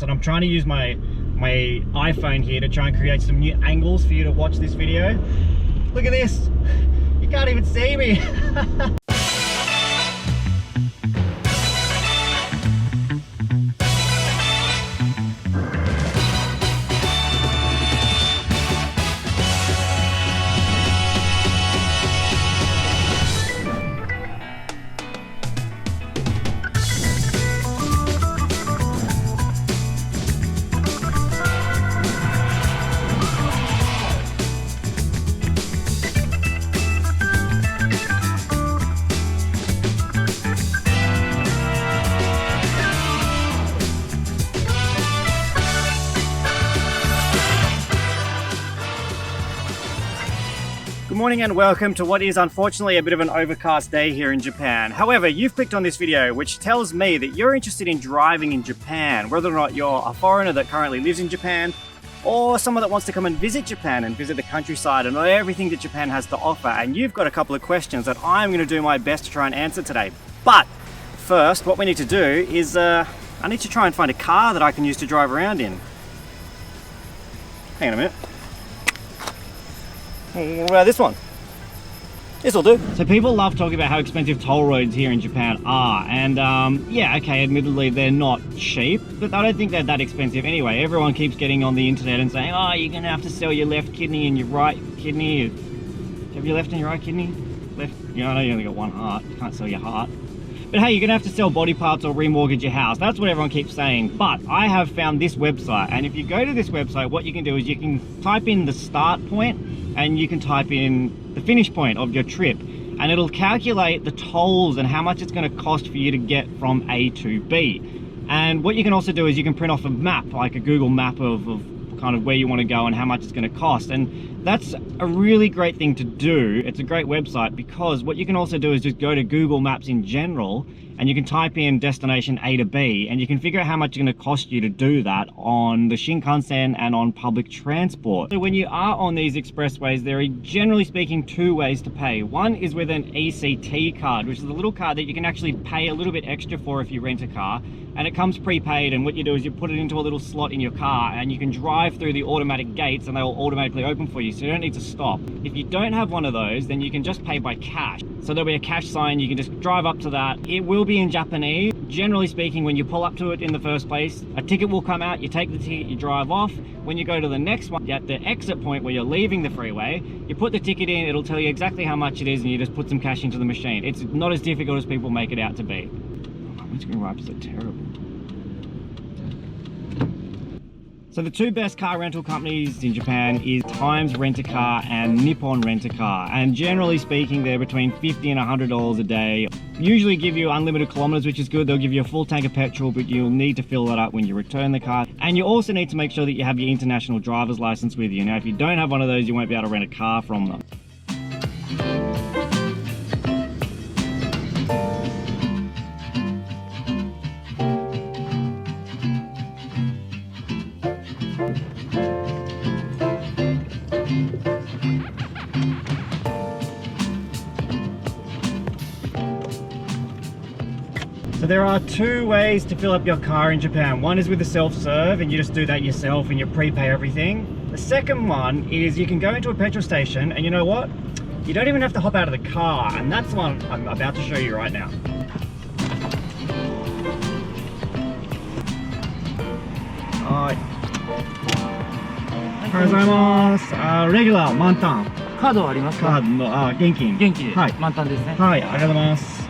distance, and I'm trying to use my iPhone here to try and create some new angles for you to watch this video. Look at this, you can't even see me. Good morning and welcome to what is unfortunately a bit of an overcast day here in Japan. However, you've clicked on this video which tells me that you're interested in driving in Japan, whether or not you're a foreigner that currently lives in Japan or someone that wants to come and visit Japan and visit the countryside and everything that Japan has to offer. And you've got a couple of questions that I'm going to do my best to try and answer today. But first, what we need to do is I need to try and find a car that I can use to drive around in. Hang on a minute. What about this one? This'll do. So people love talking about how expensive toll roads here in Japan are, and yeah, okay, admittedly they're not cheap, but I don't think they're that expensive anyway. Everyone keeps getting on the internet and saying, oh, you're gonna have to sell your left kidney and your right kidney. Have your left and your right kidney? Left? Yeah, I know you only got one heart. You can't sell your heart. But hey, you're gonna have to sell body parts or remortgage your house. That's what everyone keeps saying. But I have found this website, and if you go to this website, what you can do is you can type in the start point and you can type in the finish point of your trip, and it'll calculate the tolls and how much it's going to cost for you to get from A to B. And what you can also do is you can print off a map, like a Google map of kind of where you want to go and how much it's going to cost. And that's a really great thing to do. It's a great website because what you can also do is just go to Google Maps in general and you can type in destination A to B and you can figure out how much it's going to cost you to do that on the Shinkansen and on public transport. So when you are on these expressways, there are generally speaking two ways to pay. One is with an ECT card, which is a little card that you can actually pay a little bit extra for if you rent a car, and it comes prepaid, and what you do is you put it into a little slot in your car and you can drive through the automatic gates and they will automatically open for you, so you don't need to stop. If you don't have one of those, then you can just pay by cash. So there'll be a cash sign, you can just drive up to that. It will be in Japanese. Generally speaking, when you pull up to it in the first place, a ticket will come out, you take the ticket, you drive off. When you go to the next one, at the exit point where you're leaving the freeway, you put the ticket in, it'll tell you exactly how much it is, and you just put some cash into the machine. It's not as difficult as people make it out to be. My windscreen wipers are terrible. So the two best car rental companies in Japan is Times Rent-A-Car and Nippon Rent-A-Car, and generally speaking they're between $50 and $100 a day. Usually give you unlimited kilometers, which is good. They'll give you a full tank of petrol, but you'll need to fill that up when you return the car. And you also need to make sure that you have your international driver's license with you. Now if you don't have one of those, you won't be able to rent a car from them. So there are two ways to fill up your car in Japan. One is with the self-serve, and you just do that yourself and you prepay everything. The second one is you can go into a petrol station, and you know what? You don't even have to hop out of the car, and that's the one I'm about to show you right now. Regular 満タン。カードはありますか？カードの現金。元気で。はい。満タンですね。はい、ありがとうございます。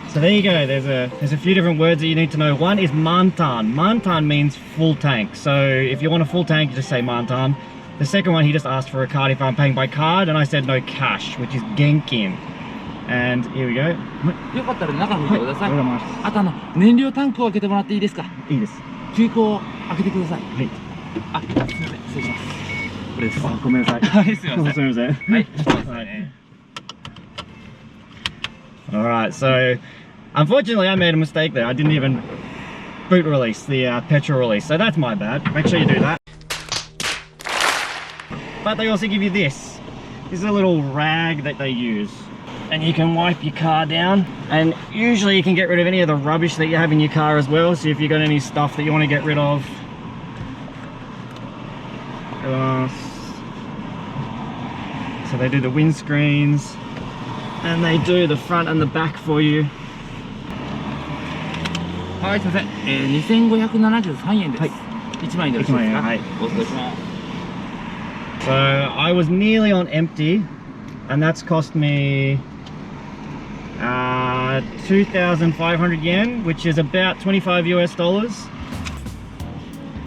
So there you go, there's a few different words that you need to know. One is mantan. Mantan means full tank. So if you want a full tank, you just say mantan. The second one, he just asked for a card if I'm paying by card, and I said no cash, which is genkin. And here we go. よかったら中見てください。あと燃料タンクを開けてもらっていいですか？いいです。中古を開けてください。はい。あ、すみません。失礼します。これです。あ、ごめんなさい。はい、すみません。すみません。はい、そうですね。Alright, so unfortunately I made a mistake there. I didn't even boot release the petrol release, so that's my bad. Make sure you do that. But they also give you this. This is a little rag that they use. and you can wipe your car down, and usually you can get rid of any of the rubbish that you have in your car as well. So if you've got any stuff that you want to get rid of, so they do the windscreens and they do the front and the back for you. はい、すみません。2573円です。はい。1万円でよろしいですか？はい。お願いします。 So I was nearly on empty, and that's cost me 2,500 yen, which is about 25 US dollars.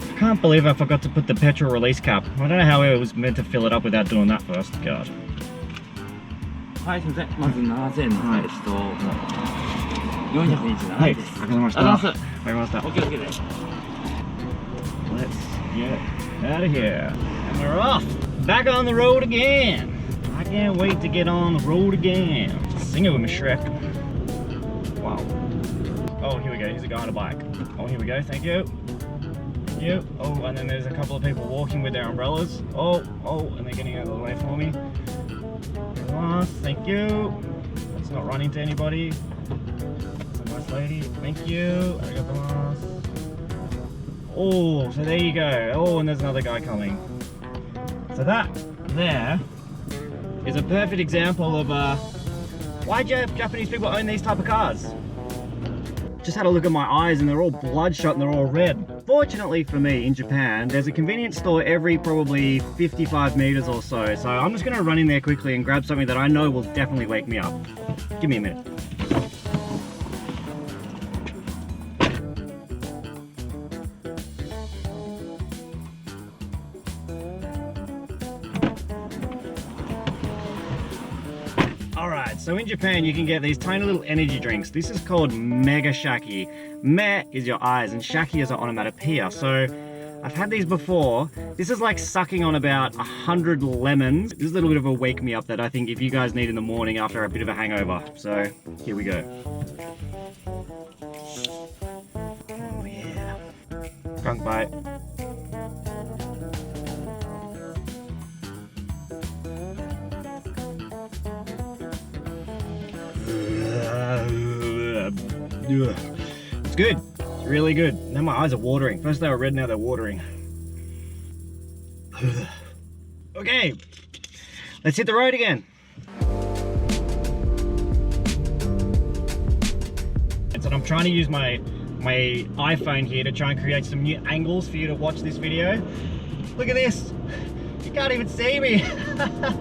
I can't believe I forgot to put the petrol release cap. I don't know how I was meant to fill it up without doing that first. God. はい、すみません。まず7000円の427円です。わかりました。わかりました。オッケーオッケーです。 Let's get out of here. And we're off. Back on the road again. I can't wait to get on the road again. Sing it with me, Shrek. Wow. Oh, here we go. Here's a guy on a bike. Oh, here we go. Thank you. Yep. Oh, and then there's a couple of people walking with their umbrellas. Oh, and they're getting out of the way for me. Thank you. Let's not run into anybody. That's a nice lady. Thank you. Oh, so there you go. Oh, and there's another guy coming. So that there is a perfect example of why Japanese people own these type of cars. Just had a look at my eyes and they're all bloodshot and they're all red. Fortunately for me, in Japan, there's a convenience store every probably 55 meters or so. So I'm just gonna run in there quickly and grab something that I know will definitely wake me up. Give me a minute. Alright, so in Japan you can get these tiny little energy drinks. This is called Mega Shaki. Me is your eyes and Shaki is an onomatopoeia. So I've had these before. This is like sucking on about 100 lemons. This is a little bit of a wake me up that I think if you guys need in the morning after a bit of a hangover. So here we go. Oh yeah. Skunk bite. It's good. It's really good. Now my eyes are watering. First they were red, now they're watering. Okay, let's hit the road again. And so I'm trying to use my iPhone here to try and create some new angles for you to watch this video. Look at this. You can't even see me. I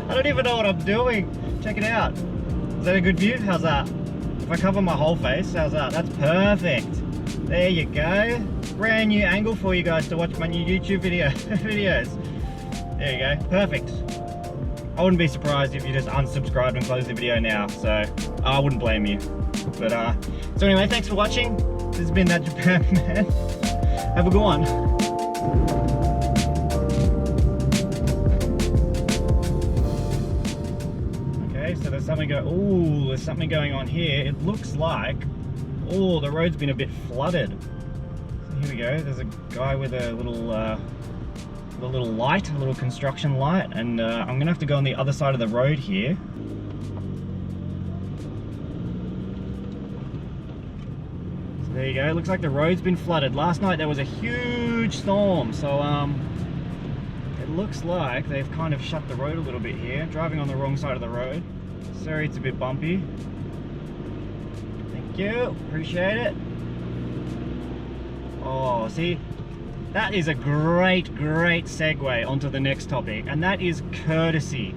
don't even know what I'm doing. Check it out. Is that a good view? How's that? If I cover my whole face, how's that? That's perfect. There you go. Brand new angle for you guys to watch my new YouTube videos. There you go. Perfect. I wouldn't be surprised if you just unsubscribed and closed the video now. So I wouldn't blame you. But so anyway, thanks for watching. This has been That Japan Man. Have a good one. So there's something there's something going on here. It looks like, the road's been a bit flooded. So here we go. There's a guy with a little light, a little construction light, and I'm gonna have to go on the other side of the road here. So there you go. It looks like the road's been flooded. Last night there was a huge storm, so it looks like they've kind of shut the road a little bit here. Driving on the wrong side of the road. Sorry, it's a bit bumpy. Thank you, appreciate it. Oh, see, that is a great segue onto the next topic, and that is courtesy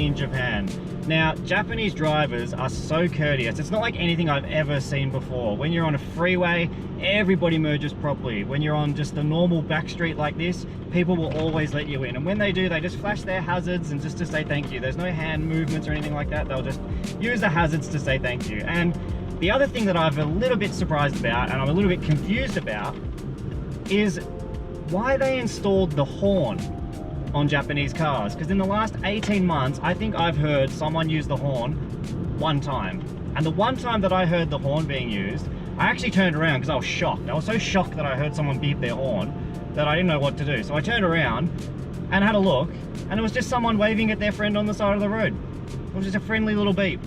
in Japan. Now, Japanese drivers are so courteous. It's not like anything I've ever seen before. When you're on a freeway, everybody merges properly. When you're on just a normal back street like this, people will always let you in. And when they do, they just flash their hazards and just to say thank you. There's no hand movements or anything like that. They'll just use the hazards to say thank you. And the other thing that I'm a little bit surprised about, and I'm a little bit confused about, is why they installed the horn on Japanese cars. Because in the last 18 months, I think I've heard someone use the horn one time. And the one time that I heard the horn being used, I actually turned around because I was shocked. I was so shocked that I heard someone beep their horn that I didn't know what to do. So I turned around and had a look, and it was just someone waving at their friend on the side of the road. It was just a friendly little beep.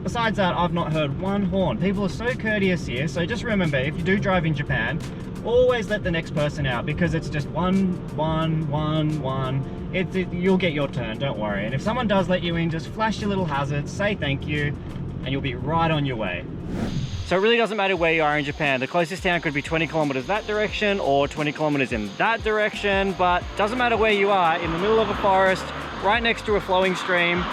Besides that, I've not heard one horn. People are so courteous here, so just remember, if you do drive in Japan, always let the next person out, because it's just one. You'll get your turn, don't worry. And if someone does let you in, just flash your little hazards, say thank you, and you'll be right on your way. So it really doesn't matter where you are in Japan. The closest town could be 20 kilometers that direction or 20 kilometers in that direction, but doesn't matter where you are, in the middle of a forest, right next to a flowing stream,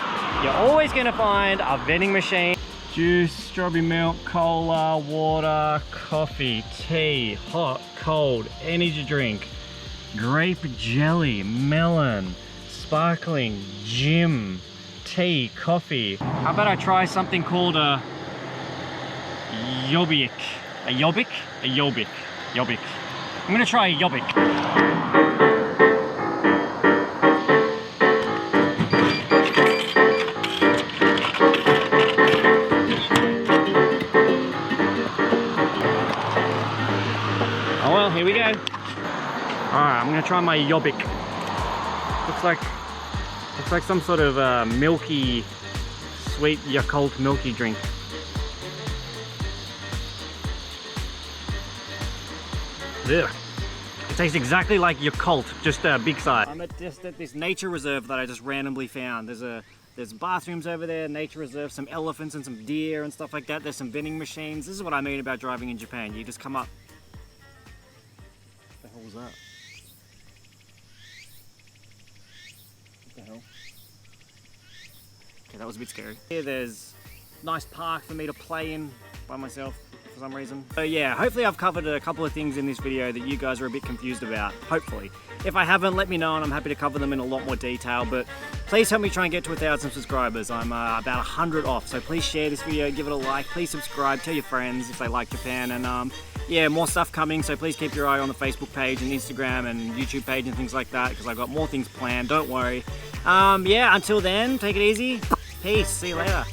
you're always gonna find a vending machine. Juice, strawberry milk, cola, water, coffee, tea, hot, cold, energy drink, grape jelly, melon, sparkling, gym, tea, coffee. How about I try something called a yobik? A yobik? A yobik. Yobik. I'm gonna try a yobik. Oh well, here we go. Alright, I'm gonna try my yobik. Looks like some sort of milky, sweet Yakult milky drink. Ugh. It tastes exactly like Yakult, just a big size. I'm just at this nature reserve that I just randomly found. There's bathrooms over there, nature reserve, some elephants and some deer and stuff like that. There's some vending machines. This is what I mean about driving in Japan. You just come up. What the hell was that? What the hell? Okay, that was a bit scary. Here there's a nice park for me to play in by myself for some reason. So yeah, hopefully I've covered a couple of things in this video that you guys are a bit confused about, hopefully. If I haven't, let me know and I'm happy to cover them in a lot more detail, but please help me try and get to 1,000 subscribers. I'm about 100 off, so please share this video, give it a like, please subscribe, tell your friends if they like Japan, and yeah, more stuff coming, so please keep your eye on the Facebook page and Instagram and YouTube page and things like that, because I've got more things planned, don't worry. Yeah, until then, take it easy. Peace, see you later.